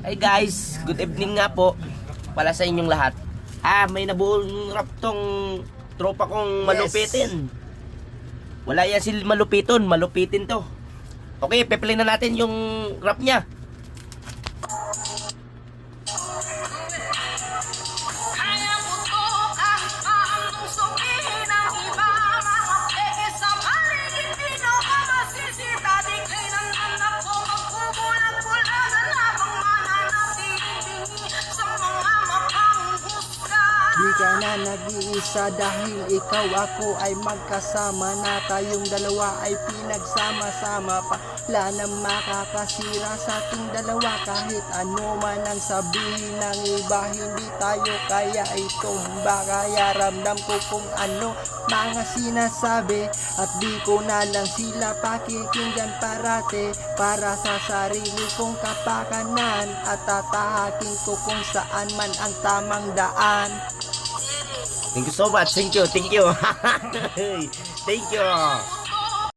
Hey guys, good evening nga po pala sa inyong lahat. May nabuong rap tong tropa kong malupitin. Wala yan si malupiton, malupitin to. Okay, peplay na natin yung rap niya. Di ka na nag-iisa dahil ikaw ako ay magkasama na. Tayong dalawa ay pinagsama-sama. Wala na makakasira sa ating dalawa. Kahit ano man ang sabihin ng iba, hindi tayo kaya itong kaya ramdam ko kung ano mga sinasabi. At di ko na lang sila pakikinggan parate, para sa sarili kong kapakanan. At tatahakin ko kung saan man ang tamang daan. Thank you so much. Thank you. Thank you.